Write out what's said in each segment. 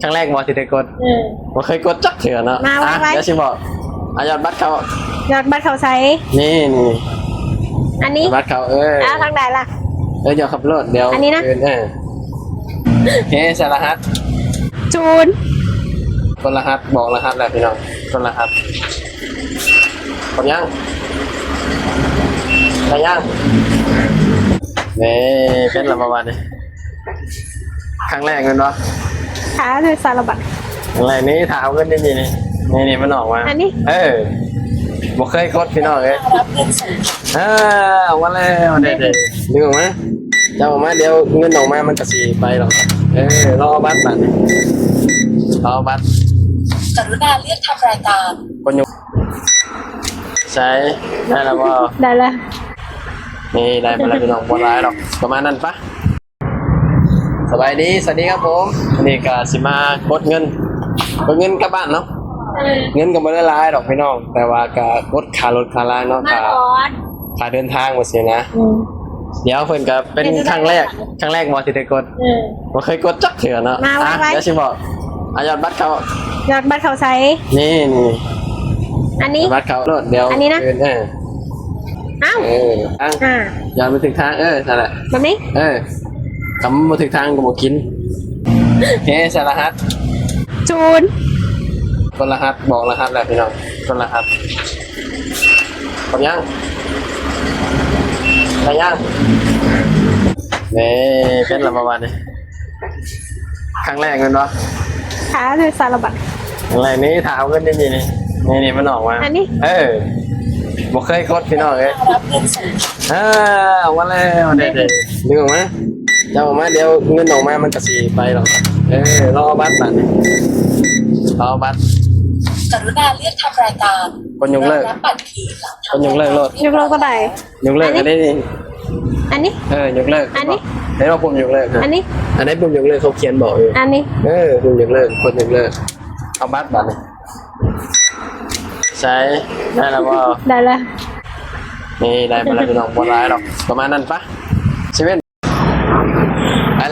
ครั้งแรกบอสิได้กดบ่เคยกดจักเถื่อเนาะเดี๋ยวสิบอกยอดบัตรเขายอดบัตรเขาใช้นี่อันนี้บัตรเขาทางใดล่ะเดี๋ยวขับรถเดี๋ยวอันนี้นะเฮ้สารหัสจูนคนรหัสบอกรหัสแหละพี่น้องคนรหัสพร้อมยังได้ยังนี่เป็นระบาดเลยครั้งแรกเงินวะขาเลยสารบัตรครั้งแรกนี้ถามกันนี่นี่มันออกมาอันนี้บอกเคยกดพี่น้องเลยออกมาแล้วเด็ดนึกออกไหมจะออกมาเดี๋ยวเงินออกมามันกระสีไปหรอกรอบัตรรอบัตรกรุณาเลือกทำรายการคนยุใช่ได้แล้วว่าได้แล้วนี่ได้มาแล้วพี่น้องบอลร้ายหรอกประมาณนั้นปะสบายดีสวัสดีครับผมนี่ก็สิมากดเงินกลับบ้านเนาะเงินก็ไม่ได้ร้ายหรอกพี่น้องแต่ว่าก็กดค่ารถค่าล่างเนาะค่าเดินทางมาเสียนะเดี๋ยวเพิ่นก็เป็นครั้งแรกบอสิได้กดบ่เคยกดจักเถื่อเนาะเดี๋ยวสิบอกยอดบัตรเขายอดบัตรเขาใช้นี่อันนี้บัตรเขารถเดี๋ยวอันนี้นะยอดมาถึงทางนั่นแหละแบบนี้คำมาถึงทางก็บอกกินเฮ้สารหัสจูนคนรหัสบอกรหัสแหละพี่น้องคนรหัสพร้อมยังได้ยังนี่เป็นระบาดเลยครั้งแรกเงินวะขาเลยสารบัตรครั้งแรกนี้ถามกันนี่มันออกมาอันนี้บอกเคยกดพี่น้องเลยออกมาแล้วเด็ดนึกออกไหมจะออกมาเดี๋ยวเงินออกมามันกระสีไปหรอกรอบัตรรอบัตรกรุณาเลือกทำรายการคนยกเลิกคนยกเลิกรถยกเลิกก็ได้ยกเลิกอันนี้อันนี้ยกเลิกอันนี้ให้เราปุ่มยกเลิกอันนี้ปุ่มยกเลิกเขาเขียนบอกอยู่อันนี้ปุ่มยกเลิกคนยกเลิกเอาบัตรใช้ได้แล้วว่าได้แล้วนี่ได้มาแล้วพี่น้องบอลร้ายหรอกประมาณนั้นปะเซเว่น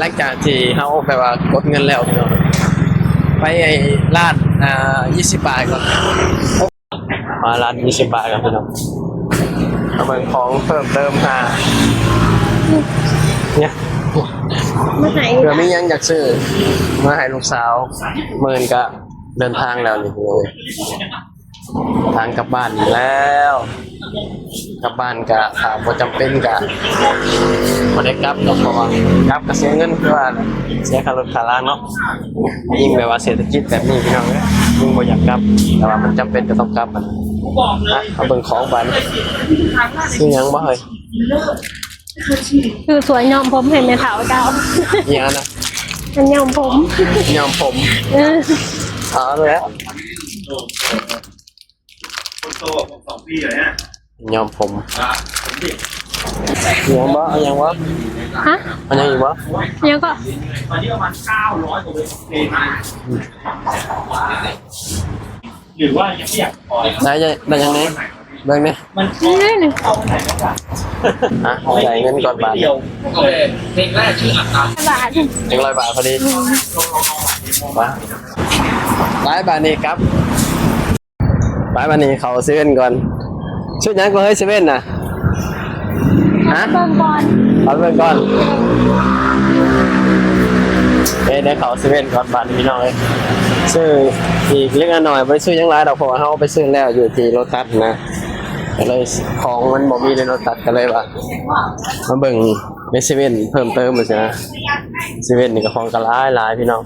หลังจากที่เขาแปลว่ากดเงินแล้วพี่น้องไปร้าน20 บาทก่อนมาร้าน20 บาทครับพี่น้องเอาเงินของเพิ่มเติมเนี่ยเผื่อไม่ยังอยากซื้อมาให้ลูกสาวเมินก็เดินทางแล้วนี่เลยทางกลับบ้านแล้วกลับบ้านกะถามว่าจำเป็นกะมาได้กลับก็เพราะว่ากลับก็เสียเงินคือว่าเสียค่ารถค่าล่างเนาะยิ่งแบบว่าเศรษฐกิจแบบนี้พี่น้องเนี่ยยิ่งบ่อยากกลับแต่ว่ามันจำเป็นจะต้องกลับมันเอาเบิ่งของบ้านซื้อยังบ่เฮ้ยคือสวยยอมผมเห็นในเถาเจ้าอย่างนั้นนะมันยอมผมแล้วคนโตผม2 ปีเลยเนี่ยยอมผมยังบ่ยังวะฮะยังอีกวะยังก็ตอนนี้ประมาณ900 กว่าเพลงหรือว่ายังไม่อยากปล่อยได้ยังไงเบิ่งนี่มันนี่จ่ายเงินก่อนบาทเดียวเพลงแรกชื่ออัตตาบาท100 บาทพอดีมา100 บาทนี่ครับ100 บาทนี่เขาเซเว่นก่อนชุดยังก็เฮ้ยเซเว่นนะเบิ่งก่อนเอาเบิ่งก่อนได้เขาเซเว่นก่อนบาทพี่น้องเลยซื้ออีกเล็กน้อยไปซื้อยังไรดอกเพราะว่าเขาไปซื้อแล้วอยู่ที่โลตัสนะก็เลยของมันบ่มีในโลตัสก็เลยว่ามาเบิ่งในเซเว่นเพิ่มเติมมาสินะเซเว่นนี่ก็ของกระหลายพี่น้อง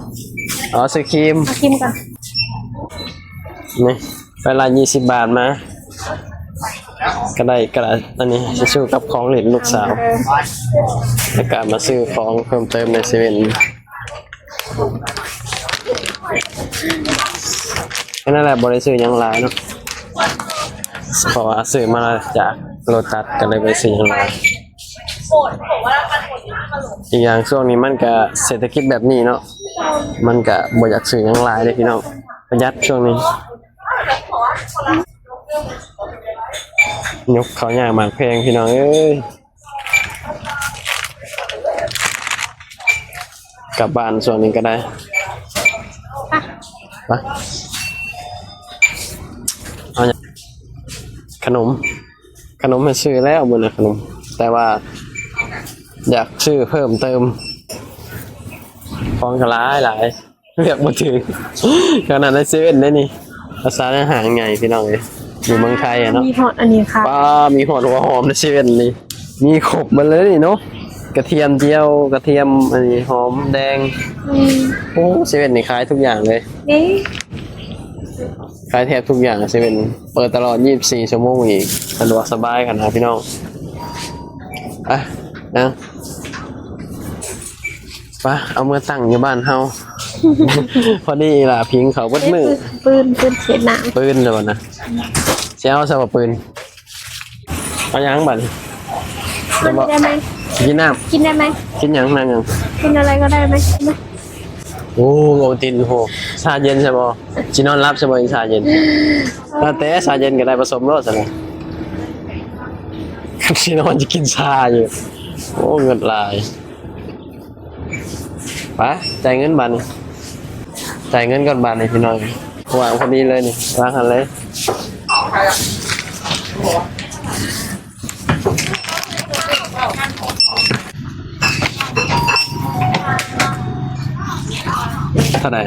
ซื้อครีมก่อนนี่ไปละ20 บาทมาก็ได้กระดาษอันนี้จะซื้อกับของเล่นลูกสาวแล้วก็มาซื้อของเพิ่มเติมในเซเว่นนั่นแหละบริษัทยังหลายเนาะเพราะว่าซื้อมาจากโลตัสก็เลยไปซื้อยังหลายอีกอย่างช่วงนี้มันก็เศรษฐกิจแบบนี้เนาะมันก็บ่อยากซื้อยังหลายเลยพี่น้องประหยัดช่วงนี้ยกเขาอย่างหมากเพลงพี่น้องเอ้ยกลับบ้านส่วนนี้ก็ได้ เอาอย่างขนมให้ซื้อแล้วหมดเลยขนมแต่ว่าอยากซื้อเพิ่มเติมของกระไรหลายเรียกมาถึงขนาดได้ซื้อได้นี่ภาษาอาหารไงพี่น้องเลยอยู่เมืองไทยอะเนาะ มีฮอตอันนี้ค่ะ ป้ามีหัวหอมในเซเว่นนี่มีขบมาเลยนี่เนาะกระเทียมเจียวกระเทียมอันนี้หอมแดงโอ้เซเว่นนี่ขายทุกอย่างเลย นี่ ขายแทบทุกอย่างเซเว่นเปิดตลอด24ชั่วโมงอีกสะดวกสบายกันนะพี่น้องอ่ะนะไปเอามือตั้งอยู่บ้านเฮา พอดีล่ะพิงเขาเบิดมือ ปืนเสียหนัง ปืนเลยวะนะเสียเอาสำหรับปืนเอายังบัดนี้ มันได้ไหม กินน้ กินได้ไหม ำกินหยังนั่งหยัง กินอะไรก็ได้ไหม โอ้โหตินโหชาเย็นใช่ป่ะจีนอนรับใช่ป่ะชาเย็นแต่ชาเย็นก็ได้ผสมรสอะไรจีนอนจะกินชาอยู่โอ้เงินลายไปจ่ายเงินบัตรจ่ายเงินก่อนบัตรนี่พี่น้องวางพอดีเลยนี่วางกันเลยเท่าไหร่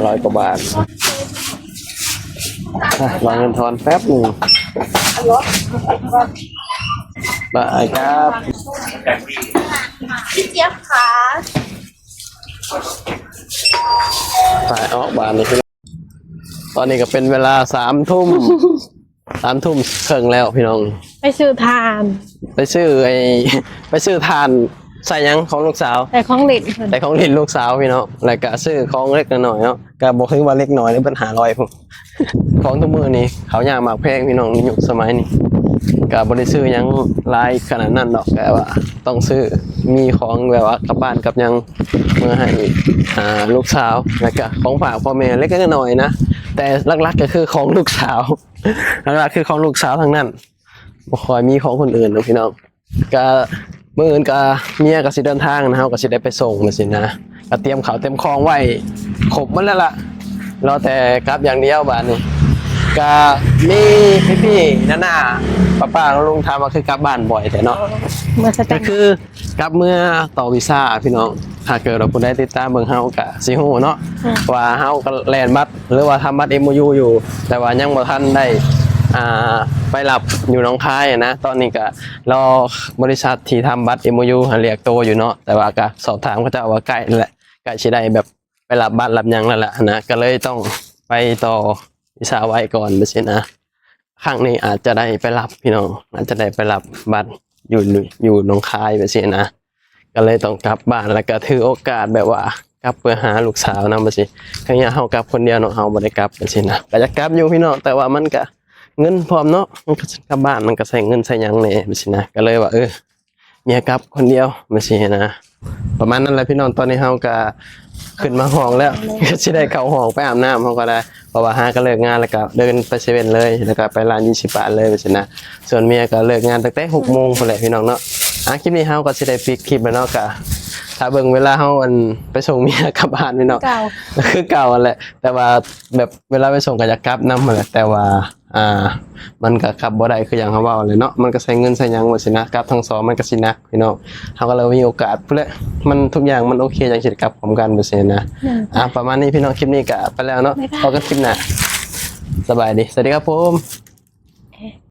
500 กว่าบาทวางเงินทอนแป๊บหนึ่งบายครับ พี่เจี๊ยบค่ะ ไปออกบ้านนี่พี่น้องตอนนี้ก็เป็นเวลา3 ทุ่ม3 ทุ่มครึ่งแล้วพี่น้อง ไปซื้อทาน ไปซื้อทานใส่หยังของลูกสาว แต่ของเล่นเพิ่น แต่ของเล่นลูกสาวพี่น้องแล้วก็ซื้อของเล็กน้อยเนาะก็บอกถึงว่าเล็กน้อยนี่เป็น500พุ่นของทุกมื้อนี้เขาย่างมากแพงพี่น้องในยุคสมัยนี้ก็บ่ได้ซื้อหยังหลายขนาดนั้นดอกแต่ว่าต้องซื้อมีของแบบว่ากลับบ้านกับหยังเมื่อให้ลูกสาวแล้วก็ของฝากพ่อแม่เล็กน้อยนะแต่หลักๆก็คือของลูกสาวหลักๆคือของลูกสาวทั้งนั้นบ่ค่อยมีของคนอื่นเนาะพี่น้องก็มื้ออื่นก็เมียก็สิเดินทางนะเฮาก็สิได้ไปส่งจังซี่นะก็เตรียมข้าวเตรียมของไว้ครบหมดแล้วล่ะรอแต่กลับอย่างเดียวบัดนี้ก็มีพี่ๆน้าๆป้าๆลุงๆถามว่าคือกลับบ้านบ่อยแต่เนาะ เมื่อสแต ก็ น คือกลับเมื่อต่อวีซ่าพี่น้องถ้าเกิดเราผู้ใดติดตามเบิ่งเฮาก็สิฮู้เนาะว่าเฮาก็แลนบัตรหรือว่าทำบัตร MOU อยู่แต่ว่ายังบ่ทันได้ไปรับอยู่หนองคายนะตอนนี้ก็รอบริษัทที่ทำบัตร MOU เรียกโตอยู่เนาะแต่ว่าก็สอบถามเขาเจ้าว่าใกล้แหละใกล้สิได้แบบไปรับบัตรรับหยังแล้วล่ะนะก็เลยต้องไปต่อวีซ่าไว้ก่อนไปสินะครั้งนี้อาจจะได้ไปรับพี่น้องอาจจะได้ไปรับบัตรอยู่หนองคายไปสินะก็เลยต้องกลับบ้านแล้วก็ถือโอกาสแบบว่ากลับเพื่อหาลูกสาวนำไปสิครั้งนี้เฮากลับคนเดียวเนาะเฮาบ่ได้กลับไปสินะก็จะกลับอยู่พี่น้องแต่ว่ามันก็เงินพร้อมเนาะมันก็กลับบ้านมันก็ใส่เงินใส่หยังแหน่ไปสินะก็เลยว่าเมียกลับคนเดียวไปสินะประมาณนั้นแหละพี่น้องตอนนี้เฮาก็ขึ้นมาห้องแล้วก็สิได้เข้าห้องไปอาบน้ำเฮาก็ได้เพราะว่าหาก็เลิกงานแล้วก็เดินไปเซเว่นเลยแล้วก็ไปร้าน20 บาทเลยไปสินะส่วนเมียก็เลิกงานตั้งแต่ 6 โมงพุ่นแหละพี่น้องเนาะคลิปนี้เฮาก็สิได้ปิดคลิปแล้วเนาะก็ถ้าเบิ่งเวลาเฮาไปส่งเมียกลับบ้านพี่น้อง เก่า คือเก่าแหละแต่ว่าแบบเวลาไปส่งก็จะกลับนำแหละแต่ว่ามันก็กลับบ่ได้คืออย่างเขาเว้าเลยเนาะมันก็ใช้เงินใช้หยังหมดสินะกลับทั้งสองมันก็สิหนักพี่น้องเฮาก็เลยมีโอกาสพุ่นแหละมันทุกอย่างมันโอเคจังสิกลับพร้อมกันบ่ซี่นะประมาณนี้พี่น้องคลิปนี้ก็ไปแล้วเนาะพบกันคลิปหน้าสบายดีสวัสดีครับผม